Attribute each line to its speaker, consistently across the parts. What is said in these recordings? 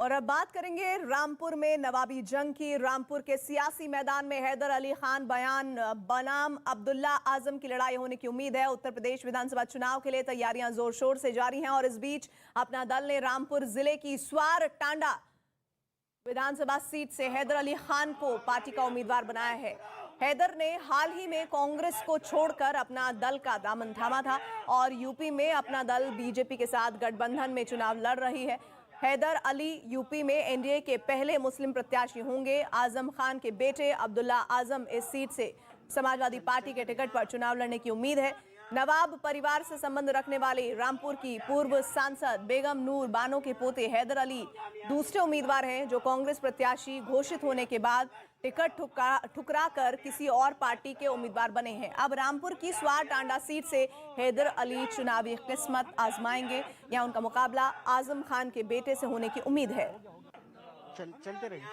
Speaker 1: और अब बात करेंगे रामपुर में नवाबी जंग की। रामपुर के सियासी मैदान में हैदर अली खान बयान बनाम अब्दुल्ला आजम की लड़ाई होने की उम्मीद है। उत्तर प्रदेश विधानसभा चुनाव के लिए तैयारियां जोर शोर से जारी हैं और इस बीच अपना दल ने रामपुर जिले की स्वार टांडा विधानसभा सीट से हैदर अली खान को पार्टी का उम्मीदवार बनाया है। हैदर ने हाल ही में कांग्रेस को छोड़कर अपना दल का दामन थामा था और यूपी में अपना दल बीजेपी के साथ गठबंधन में चुनाव लड़ रही है। हैदर अली यूपी में एनडीए के पहले मुस्लिम प्रत्याशी होंगे। आजम खान के बेटे अब्दुल्ला आजम इस सीट से समाजवादी पार्टी के टिकट पर चुनाव लड़ने की उम्मीद है। नवाब परिवार से संबंध रखने वाले रामपुर की पूर्व सांसद बेगम नूर बानो के पोते हैदर अली दूसरे उम्मीदवार हैं जो कांग्रेस प्रत्याशी घोषित होने के बाद टिकट ठुकरा कर किसी और पार्टी के उम्मीदवार बने हैं। अब रामपुर की स्वार टांडा सीट से हैदर अली चुनावी किस्मत आजमाएंगे या उनका मुकाबला आजम खान के बेटे से होने की उम्मीद है।
Speaker 2: चलते रहिए।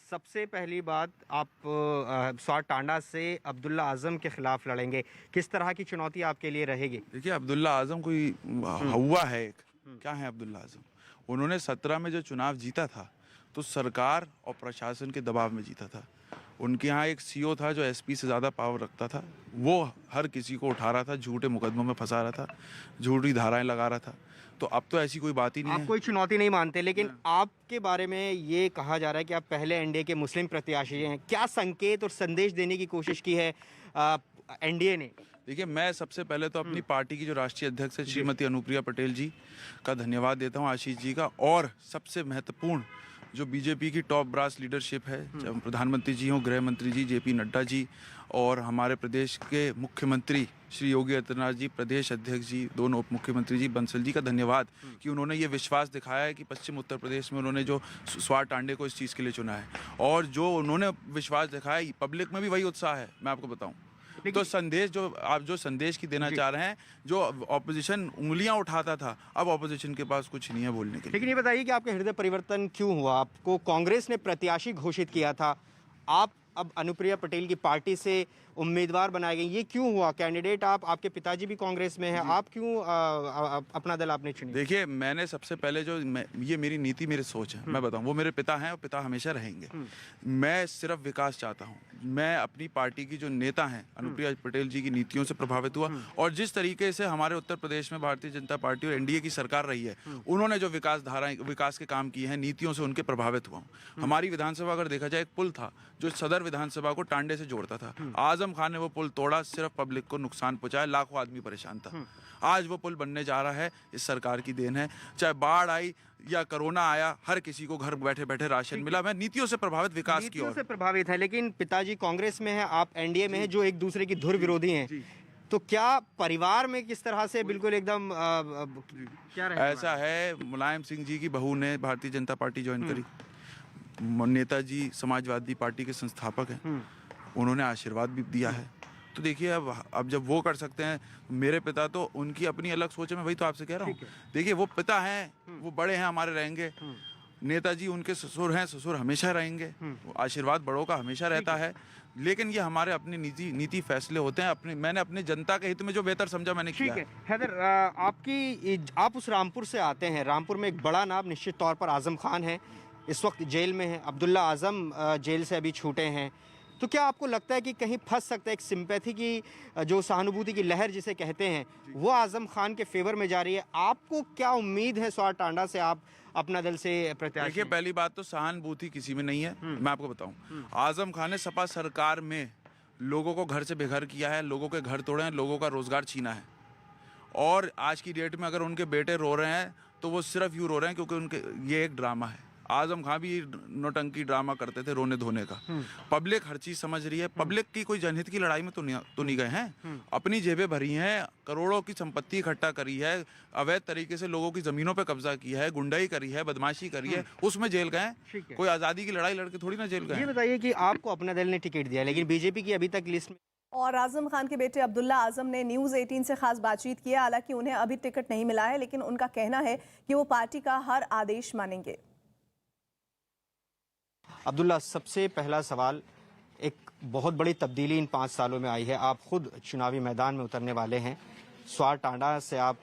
Speaker 2: सबसे पहली बात, आप स्वार टांडा से अब्दुल्ला आजम के खिलाफ लड़ेंगे, किस तरह की चुनौती आपके लिए रहेगी?
Speaker 3: देखिए, अब्दुल्ला आजम कोई हुआ है एक, क्या है अब्दुल्ला आजम? उन्होंने 17 में जो चुनाव जीता था तो सरकार और प्रशासन के दबाव में जीता था। उनके यहाँ एक सीओ था जो एसपी से ज़्यादा पावर रखता था। वो हर किसी को उठा रहा था, झूठे मुकदमों में फंसा रहा था, झूठी धाराएं लगा रहा था। तो अब तो ऐसी कोई बात ही नहीं है।
Speaker 2: आप कोई चुनौती नहीं मानते, लेकिन आपके बारे में ये कहा जा रहा है कि आप पहले एनडीए के मुस्लिम प्रत्याशी हैं। क्या संकेत और संदेश देने की कोशिश की है एनडीए ने?
Speaker 3: देखिए, मैं सबसे पहले तो अपनी पार्टी की जो राष्ट्रीय अध्यक्ष है श्रीमती अनुप्रिया पटेल जी का धन्यवाद देता हूँ, आशीष जी का, और सबसे महत्वपूर्ण जो बीजेपी की टॉप ब्रास लीडरशिप है, चाहे प्रधानमंत्री जी हों, गृह मंत्री जी जेपी नड्डा जी, और हमारे प्रदेश के मुख्यमंत्री श्री योगी आदित्यनाथ जी, प्रदेश अध्यक्ष जी, दोनों उप मुख्यमंत्री जी बंसल जी का धन्यवाद कि उन्होंने ये विश्वास दिखाया है कि पश्चिम उत्तर प्रदेश में उन्होंने जो स्वार टांडे को इस चीज़ के लिए चुना है। और जो उन्होंने विश्वास दिखाया, पब्लिक में भी वही उत्साह है। मैं आपको बताऊँ तो संदेश जो आप जो संदेश की देना चाह रहे हैं, जो ऑपोजिशन उंगलियां उठाता था, अब ऑपोजिशन के पास कुछ नहीं है बोलने के लिए।
Speaker 2: लेकिन ये बताइए कि आपके हृदय परिवर्तन क्यों हुआ? आपको कांग्रेस ने प्रत्याशी घोषित किया था, आप अब अनुप्रिया पटेल की पार्टी से उम्मीदवार बनाए गए, ये क्यों हुआ? कैंडिडेट आपके पिताजी भी कांग्रेस में है, आप क्यों अपना दल आपने चुना?
Speaker 3: देखिए, मैंने सबसे पहले ये मेरी नीति, मेरी सोच है, मैं बताऊं, वो मेरे पिता हैं और पिता हमेशा रहेंगे। मैं सिर्फ विकास चाहता हूं। मैं अपनी पार्टी की जो नेता हैं अनुप्रिया पटेल जी की नीतियों से प्रभावित हुआ, और जिस तरीके से हमारे उत्तर प्रदेश में भारतीय जनता पार्टी और एनडीए की सरकार रही है, उन्होंने जो विकास के काम किए हैं, नीतियों से उनके प्रभावित हुआ। हमारी विधानसभा अगर देखा जाए, एक पुल था जो सदर विधानसभा को टांडे से जोड़ता था। आजम खान ने वो पुल तोड़ा, सिर्फ पब्लिक को नुकसान पहुंचाया, लाखों आदमी परेशान था। आज वो पुल बनने जा रहा है, इस सरकार की देन है। चाहे बाढ़ आई या कोरोना आया, हर किसी को घर बैठे बैठे राशन मिला। मैं नीतियों से प्रभावित, विकास की ओर
Speaker 2: से प्रभावित है। लेकिन पिताजी कांग्रेस में है, आप एनडीए में है, जो एक दूसरे की धुर विरोधी हैं। तो क्या परिवार में किस तरह से बिल्कुल एकदम क्या रहेगा?
Speaker 3: ऐसा है, मुलायम सिंह जी की बहू ने भारतीय जनता पार्टी ज्वाइन करी। नेताजी समाजवादी पार्टी के संस्थापक हैं, उन्होंने आशीर्वाद भी दिया है। तो देखिए, अब जब वो कर सकते हैं, मेरे पिता तो उनकी अपनी अलग सोच है। मैं वही तो आपसे कह रहा हूँ। देखिए, वो पिता हैं, वो बड़े हैं, हमारे रहेंगे। नेताजी उनके ससुर हैं, ससुर हमेशा रहेंगे। आशीर्वाद बड़ों का हमेशा रहता है। लेकिन ये हमारे अपनी नीति फैसले होते हैं। मैंने अपने जनता के हित में जो बेहतर समझा मैंने किया।
Speaker 2: ठीक है हैदर, आप उस रामपुर से आते हैं। रामपुर में एक बड़ा नाम निश्चित तौर पर आजम खान है, इस वक्त जेल में है। अब्दुल्ला आजम जेल से अभी छूटे हैं। तो क्या आपको लगता है कि कहीं फंस सकता है? एक सिंपैथी की, जो सहानुभूति की लहर जिसे कहते हैं, वो आजम खान के फेवर में जा रही है। आपको क्या उम्मीद है स्वार टांडा से आप अपना दल से प्रत्याशी?
Speaker 3: देखिए, पहली बात तो सहानुभूति किसी में नहीं है। मैं आपको बताऊं, आजम खान ने सपा सरकार में लोगों को घर से बेघर किया है, लोगों के घर तोड़े हैं, लोगों का रोजगार छीना है। और आज की डेट में अगर उनके बेटे रो रहे हैं तो वो सिर्फ यूँ रो रहे हैं क्योंकि उनके ये एक ड्रामा है। आजम खान भी नौटंकी ड्रामा करते थे, रोने धोने का। पब्लिक हर चीज समझ रही है। पब्लिक की कोई जनहित की लड़ाई में तो नहीं गए हैं। अपनी जेबें भरी हैं, करोड़ों की संपत्ति इकट्ठा करी है, अवैध तरीके से लोगों की जमीनों पे कब्जा किया है, गुंडाई करी है, बदमाशी करी है, उसमें जेल गए। कोई आजादी की लड़ाई लड़के थोड़ी ना जेल गए।
Speaker 2: ये बताइए कि आपको अपना दल ने टिकट दिया, लेकिन बीजेपी की अभी तक लिस्ट में।
Speaker 1: और आजम खान के बेटे अब्दुल्ला आजम ने न्यूज़ 18 से खास बातचीत की। हालांकि उन्हें अभी टिकट नहीं मिला है, लेकिन उनका कहना है कि वो पार्टी का हर आदेश मानेंगे।
Speaker 2: अब्दुल्ला, सबसे पहला सवाल, एक बहुत बड़ी तब्दीली इन 5 सालों में आई है। आप खुद चुनावी मैदान में उतरने वाले हैं। स्वार टांडा से आप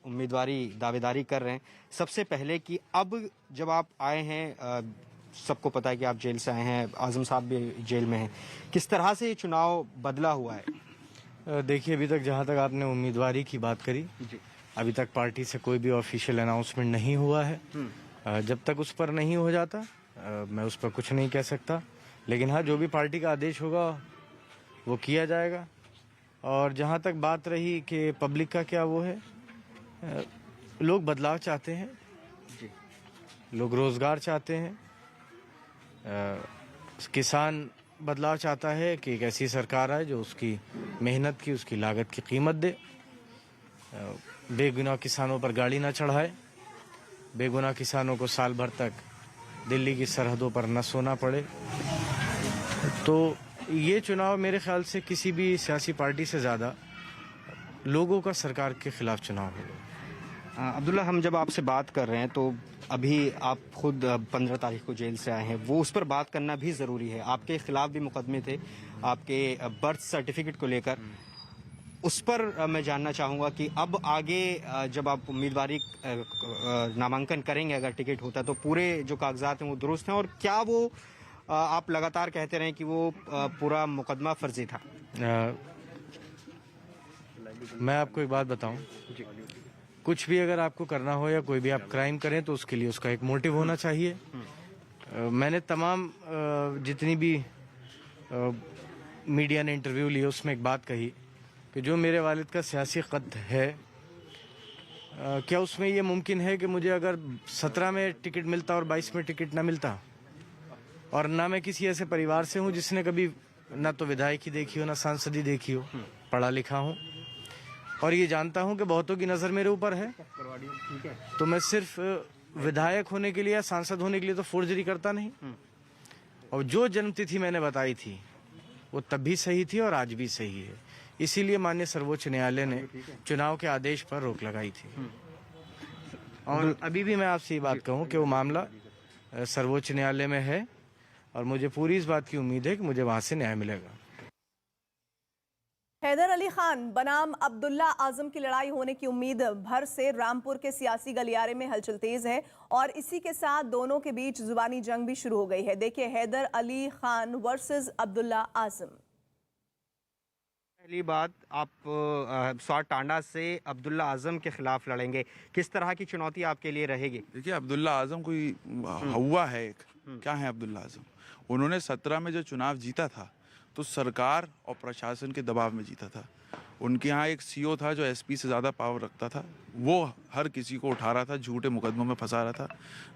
Speaker 2: उम्मीदवारी दावेदारी कर रहे हैं। सबसे पहले कि अब जब आप आए हैं, सबको पता है कि आप जेल से आए हैं, आजम साहब भी जेल में हैं, किस तरह से ये चुनाव बदला हुआ है?
Speaker 4: देखिए, अभी तक जहाँ तक आपने उम्मीदवारी की बात करी, अभी तक पार्टी से कोई भी ऑफिशियल अनाउंसमेंट नहीं हुआ है। जब तक उस पर नहीं हो जाता मैं उस पर कुछ नहीं कह सकता, लेकिन हाँ, जो भी पार्टी का आदेश होगा वो किया जाएगा। और जहाँ तक बात रही कि पब्लिक का क्या वो है, लोग बदलाव चाहते हैं, लोग रोजगार चाहते हैं, किसान बदलाव चाहता है कि एक ऐसी सरकार आए जो उसकी मेहनत की, उसकी लागत की कीमत दे, बेगुनाह किसानों पर गाड़ी ना चढ़ाए, बेगुनाह किसानों को साल भर तक दिल्ली की सरहदों पर न सोना पड़े। तो ये चुनाव मेरे ख्याल से किसी भी सियासी पार्टी से ज़्यादा लोगों का सरकार के खिलाफ चुनाव होगा।
Speaker 2: अब्दुल्ला, हम जब आपसे बात कर रहे हैं तो अभी आप खुद 15 तारीख को जेल से आए हैं, वो उस पर बात करना भी ज़रूरी है। आपके खिलाफ भी मुकदमे थे आपके बर्थ सर्टिफिकेट को लेकर, उस पर मैं जानना चाहूँगा कि अब आगे जब आप उम्मीदवारी नामांकन करेंगे, अगर टिकट होता है, तो पूरे जो कागजात हैं वो दुरुस्त हैं, और क्या वो आप लगातार कहते रहे कि वो पूरा मुकदमा फर्जी था?
Speaker 4: मैं आपको एक बात बताऊं, कुछ भी अगर आपको करना हो या कोई भी आप क्राइम करें तो उसके लिए उसका एक मोटिव होना चाहिए। मैंने तमाम जितनी भी मीडिया ने इंटरव्यू लिए उसमें एक बात कही कि जो मेरे वालिद का सियासी कद है, क्या उसमें ये मुमकिन है कि मुझे अगर 17 में टिकट मिलता और 22 में टिकट ना मिलता, और ना मैं किसी ऐसे परिवार से हूँ जिसने कभी ना तो विधायकी देखी हो ना सांसदी देखी हो, पढ़ा लिखा हूँ और ये जानता हूँ कि बहुतों की नज़र मेरे ऊपर है, तो मैं सिर्फ विधायक होने के लिए या सांसद होने के लिए तो फोर्जरी करता नहीं। और जो जन्मतिथि मैंने बताई थी वो तब भी सही थी और आज भी सही है, इसीलिए माननीय सर्वोच्च न्यायालय ने चुनाव के आदेश पर रोक लगाई थी। और अभी भी मैं आपसे ये बात कहूँ कि वो मामला सर्वोच्च न्यायालय में है और मुझे पूरी इस बात की उम्मीद है कि मुझे वहाँ से न्याय मिलेगा।
Speaker 1: हैदर अली खान बनाम अब्दुल्ला आजम की लड़ाई होने की उम्मीद भर से रामपुर के सियासी गलियारे में हलचल तेज है, और इसी के साथ दोनों के बीच जुबानी जंग भी शुरू हो गई है। देखिए, हैदर अली खान वर्सेस अब्दुल्ला आजम।
Speaker 2: पहली बात, आप स्वार टांडा से अब्दुल्ला आजम के खिलाफ लड़ेंगे, किस तरह की चुनौती आपके लिए रहेगी?
Speaker 3: देखिए, अब्दुल्ला आजम कोई हुआ है एक, क्या है अब्दुल्ला आजम? उन्होंने 17 में जो चुनाव जीता था तो सरकार और प्रशासन के दबाव में जीता था। उनके यहाँ एक सीओ था जो एसपी से ज़्यादा पावर रखता था, वो हर किसी को उठा रहा था, झूठे मुकदमों में फंसा रहा था,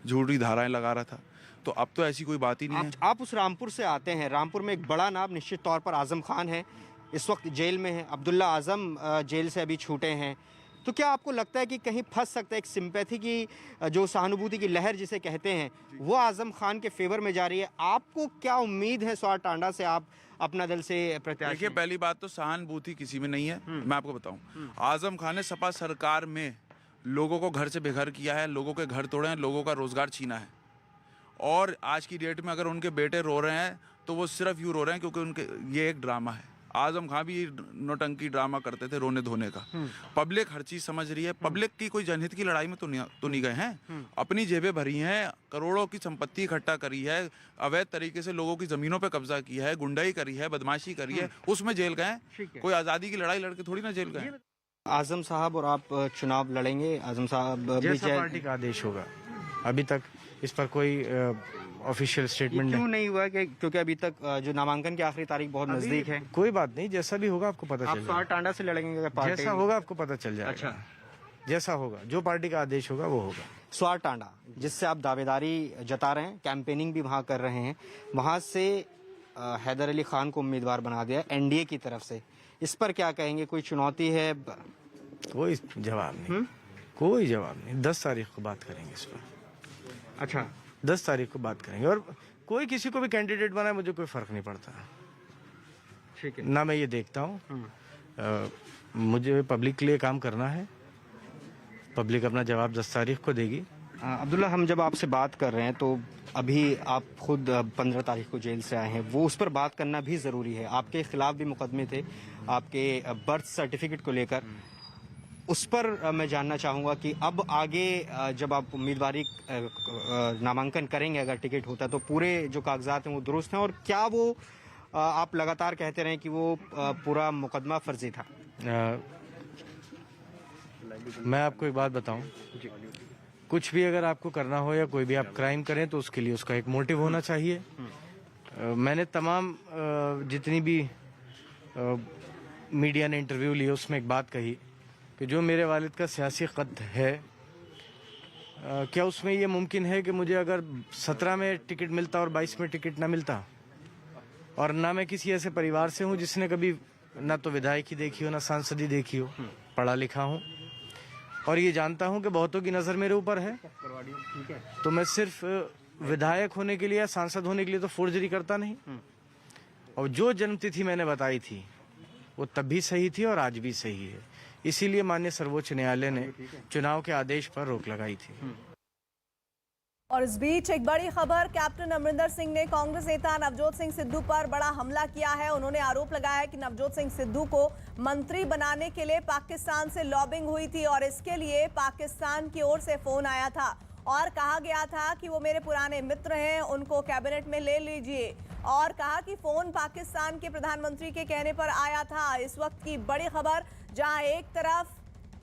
Speaker 3: झूठी धाराएं लगा रहा था। तो अब तो ऐसी कोई बात ही नहीं है।
Speaker 2: आप उस रामपुर से आते हैं, रामपुर में एक बड़ा नाम निश्चित तौर पर आजम खान है, इस वक्त जेल में है। अब्दुल्ला आजम जेल से अभी छूटे हैं, तो क्या आपको लगता है कि कहीं फंस सकता है, एक सिंपैथी की जो सहानुभूति की लहर जिसे कहते हैं वो आजम खान के फेवर में जा रही है? आपको क्या उम्मीद है स्वार टांडा से, आप अपना दल से प्रत्याशी?
Speaker 3: देखिए, पहली बात तो सहानुभूति किसी में नहीं है। मैं आपको बताऊं, आजम खान ने सपा सरकार में लोगों को घर से बेघर किया है, लोगों के घर तोड़े हैं, लोगों का रोजगार छीना है। और आज की डेट में अगर उनके बेटे रो रहे हैं तो वो सिर्फ यूँ रो रहे हैं क्योंकि उनके ये एक ड्रामा है। आजम खान भी नौटंकी ड्रामा करते थे, रोने धोने का। पब्लिक हर चीज समझ रही है। पब्लिक की कोई जनहित की लड़ाई में तो नहीं गए हैं। अपनी जेबें भरी हैं, करोड़ों की संपत्ति इकट्ठा करी है, अवैध तरीके से लोगों की जमीनों पे कब्जा किया है, गुंडाई करी है, बदमाशी करी है, उसमें जेल गए हैं। कोई आज़ादी की लड़ाई लड़के थोड़ी ना जेल गए।
Speaker 2: आजम साहब और आप चुनाव लड़ेंगे? आजम साहब
Speaker 4: जैसा पार्टी का आदेश होगा, अभी तक इस पर कोई ऑफिशियल स्टेटमेंट
Speaker 2: क्यों नहीं हुआ? क्योंकि अभी तक जो नामांकन की आखिरी तारीख बहुत नजदीक है।
Speaker 4: कोई बात नहीं, जैसा भी होगा आपको पता
Speaker 2: आप
Speaker 4: चल
Speaker 2: स्वार टांडा से लड़ेंगे?
Speaker 4: जैसा होगा आपको पता चल जाएगा।
Speaker 2: अच्छा,
Speaker 4: जैसा होगा, जो पार्टी का आदेश होगा वो होगा।
Speaker 2: स्वार टांडा जिससे आप दावेदारी जता रहे हैं, कैंपेनिंग भी वहाँ कर रहे हैं, वहाँ से हैदर अली खान को उम्मीदवार बना दिया एनडीए की तरफ से, इस पर क्या कहेंगे? कोई चुनौती है?
Speaker 4: कोई जवाब नहीं, कोई जवाब नहीं। 10 तारीख को बात करेंगे इस पर।
Speaker 2: अच्छा,
Speaker 4: 10 तारीख को बात करेंगे, और कोई किसी को भी कैंडिडेट बनाए मुझे कोई फर्क नहीं पड़ता।
Speaker 2: ठीक है
Speaker 4: ना, मैं ये देखता हूँ मुझे पब्लिक के लिए काम करना है, पब्लिक अपना जवाब 10 तारीख को देगी।
Speaker 2: अब्दुल्ला, हम जब आपसे बात कर रहे हैं तो अभी आप खुद 15 तारीख को जेल से आए हैं, वो उस पर बात करना भी ज़रूरी है। आपके खिलाफ भी मुकदमे थे आपके बर्थ सर्टिफिकेट को लेकर, उस पर मैं जानना चाहूँगा कि अब आगे जब आप उम्मीदवारी नामांकन करेंगे, अगर टिकट होता है, तो पूरे जो कागजात हैं वो दुरुस्त हैं, और क्या वो आप लगातार कहते रहे कि वो पूरा मुकदमा फर्जी था?
Speaker 4: मैं आपको एक बात बताऊं, कुछ भी अगर आपको करना हो या कोई भी आप क्राइम करें तो उसके लिए उसका एक मोटिव होना चाहिए। मैंने तमाम जितनी भी मीडिया ने इंटरव्यू लिए उसमें एक बात कही कि जो मेरे वालिद का सियासी कद है, क्या उसमें ये मुमकिन है कि मुझे अगर 17 में टिकट मिलता और 22 में टिकट ना मिलता, और ना मैं किसी ऐसे परिवार से हूँ जिसने कभी ना तो विधायकी देखी हो ना सांसदी देखी हो, पढ़ा लिखा हूँ और ये जानता हूँ कि बहुतों की नज़र मेरे ऊपर है, तो मैं सिर्फ विधायक होने के लिए या सांसद होने के लिए तो फोर्जरी करता नहीं। और जो जन्मतिथि मैंने बताई थी वो तब भी सही थी और आज भी सही है, इसीलिए माननीय सर्वोच्च न्यायालय ने चुनाव के आदेश पर रोक लगाई थी।
Speaker 1: और इस बीच एक बड़ी खबर, कैप्टन अमरिंदर सिंह ने कांग्रेस नेता नवजोत सिंह सिद्धू पर बड़ा हमला किया है। उन्होंने आरोप लगाया है कि नवजोत सिंह सिद्धू को मंत्री बनाने के लिए पाकिस्तान से लॉबिंग हुई थी और इसके लिए पाकिस्तान की ओर से फोन आया था और कहा गया था कि वो मेरे पुराने मित्र हैं, उनको कैबिनेट में ले लीजिए, और कहा कि फोन पाकिस्तान के प्रधानमंत्री के कहने पर आया था। इस वक्त की बड़ी खबर, जहां एक तरफ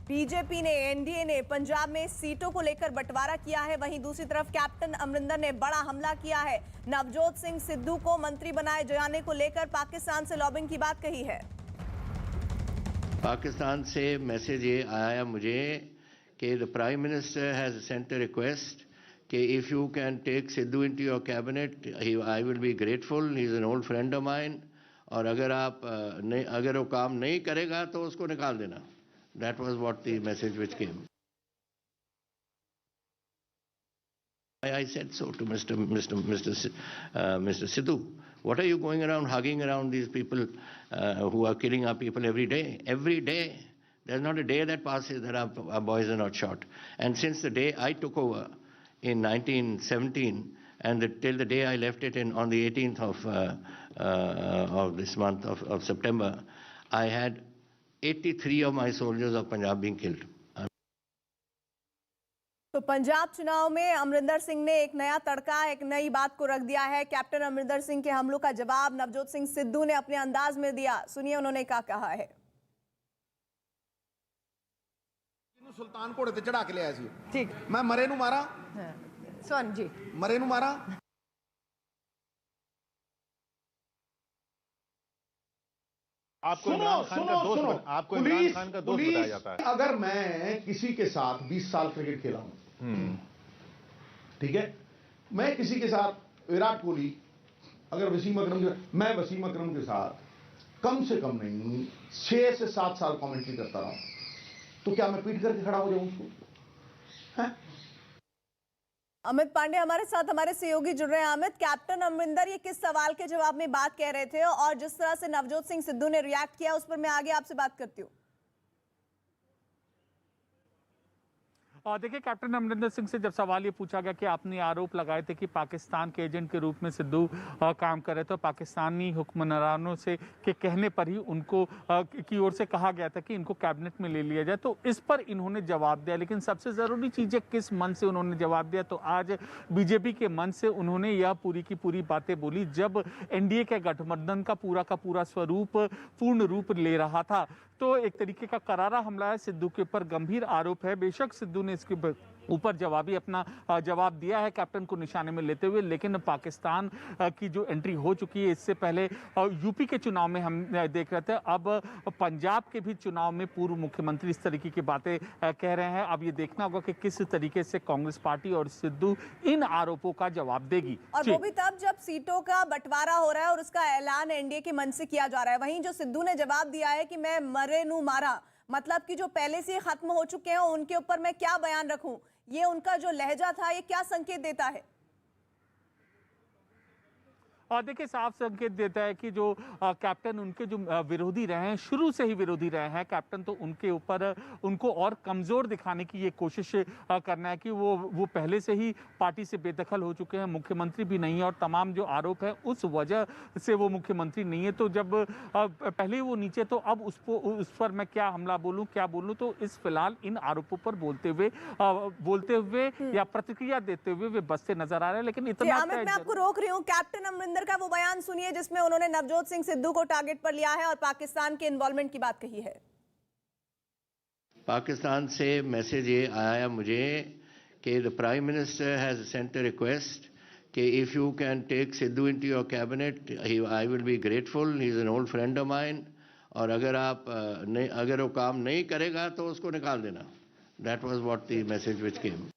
Speaker 1: बीजेपी ने, एनडीए ने पंजाब में सीटों को लेकर बंटवारा किया है, वहीं दूसरी तरफ कैप्टन अमरिंदर ने बड़ा हमला किया है। नवजोत सिंह सिद्धू को मंत्री बनाए जाने को लेकर पाकिस्तान से लॉबिंग की बात कही है।
Speaker 5: पाकिस्तान से मैसेज ये आया मुझे कि the prime minister has sent a request कि if you can take Sidhu into your cabinet I will be grateful, he is an old friend of mine, और अगर वो काम नहीं करेगा तो उसको निकाल देना। That was what the message which came. I said so to Mr. Sidhu. What are you going around hugging around these people who are killing our people every day? Every day. There's not a day that passes that our boys are not shot. And since the day I took over in 1917 and till the day I left it on the 18th of this month of September, I had 83 of my soldiers of Punjab being killed.
Speaker 1: तो पंजाब चुनाव में अमरिंदर सिंह ने एक नया तड़का, एक नई बात को रख दिया है। कैप्टन अमरिंदर सिंह के हमलों का जवाब नवजोत सिंह सिद्धू ने अपने अंदाज में दिया। सुनिए उन्होंने क्या कहा है।
Speaker 6: सुल्तान घोड़े ते चढ़ा के लिया सी,
Speaker 1: ठीक,
Speaker 6: मैं मरे नू मारा,
Speaker 1: सुन जी,
Speaker 6: मरे नू मारा।
Speaker 7: आपको इमरान खान का दोस्त, आपको इमरान खान का दोस्त बताया जाता है।
Speaker 6: अगर मैं किसी के साथ 20 साल क्रिकेट खेला हूं, ठीक है, मैं किसी के साथ विराट कोहली, अगर वसीम अकरम, मैं वसीम अकरम के साथ कम से कम नहीं 6 से 7 साल कमेंट्री करता रहा, तो क्या मैं पीट करके खड़ा हो जाऊं उसको?
Speaker 1: अमित पांडे हमारे साथ, हमारे सहयोगी जुड़ रहे हैं। अमित, कैप्टन अमरिंदर ये किस सवाल के जवाब में बात कह रहे थे, और जिस तरह से नवजोत सिंह सिद्धू ने रिएक्ट किया उस पर मैं आगे आपसे बात करती हूँ।
Speaker 8: देखिए, कैप्टन अमरिंदर सिंह से जब सवाल ये पूछा गया कि आपने आरोप लगाए थे कि पाकिस्तान के एजेंट के रूप में सिद्धू काम कर रहे थे, तो पाकिस्तानी हुक्मरानों से के कहने पर ही उनको की ओर से कहा गया था कि इनको कैबिनेट में ले लिया जाए, तो इस पर इन्होंने जवाब दिया। लेकिन सबसे ज़रूरी चीज़ है किस मन से उन्होंने जवाब दिया, तो आज बीजेपी के मन से उन्होंने यह पूरी की पूरी बातें बोली जब एनडीए के गठबंधन का पूरा स्वरूप पूर्ण रूप ले रहा था। तो एक तरीके का करारा हमला है, सिद्धू के ऊपर गंभीर आरोप है। बेशक सिद्धू ने इसके ऊपर जवाबी अपना जवाब दिया है कैप्टन को निशाने में लेते हुए, लेकिन पाकिस्तान की जो एंट्री हो चुकी है, इससे पहले यूपी के चुनाव में हम देख रहे थे, अब पंजाब के भी चुनाव में पूर्व मुख्यमंत्री इस तरीके की बातें कह रहे हैं। अब ये देखना होगा कि किस तरीके से कांग्रेस पार्टी और सिद्धू इन आरोपों का जवाब देगी,
Speaker 1: और वो भी तब जब सीटों का बंटवारा हो रहा है और उसका ऐलान एनडीए के मन से किया जा रहा है। वहीं जो सिद्धू ने जवाब दिया है कि मैं मरे नू मारा, मतलब कि जो पहले से खत्म हो चुके हैं उनके ऊपर मैं क्या बयान रखूं, ये उनका जो लहजा था ये क्या संकेत देता है?
Speaker 8: और देखिए साफ संकेत देता है कि जो कैप्टन उनके जो विरोधी रहे हैं, शुरू से ही विरोधी रहे हैं कैप्टन, तो उनके ऊपर उनको और कमजोर दिखाने की ये कोशिश करना है कि वो पहले से ही पार्टी से बेदखल हो चुके हैं, मुख्यमंत्री भी नहीं है और तमाम जो आरोप है उस वजह से वो मुख्यमंत्री नहीं है। तो जब पहले वो नीचे, तो अब उस पर मैं क्या हमला बोलूं, क्या बोलूं, तो इस फिलहाल इन आरोपों पर बोलते हुए या प्रतिक्रिया देते हुए वे बसते नजर आ रहे हैं। लेकिन इतना
Speaker 1: अमित, मैं आपको रोक रही हूँ। कैप्टन अमरिंदर का वो बयान सुनिए जिसमें उन्होंने नवजोत सिंह सिद्धू को टारगेट पर लिया है और पाकिस्तान के इन्वॉल्वमेंट की बात कही है।
Speaker 5: पाकिस्तान से मैसेज ये आया मुझे कि the prime minister has sent a request कि if you can take Sidhu into your cabinet I will be grateful, he is an old friend of mine, और अगर वो काम नहीं करेगा तो उसको निकाल देना। That was what the message which came.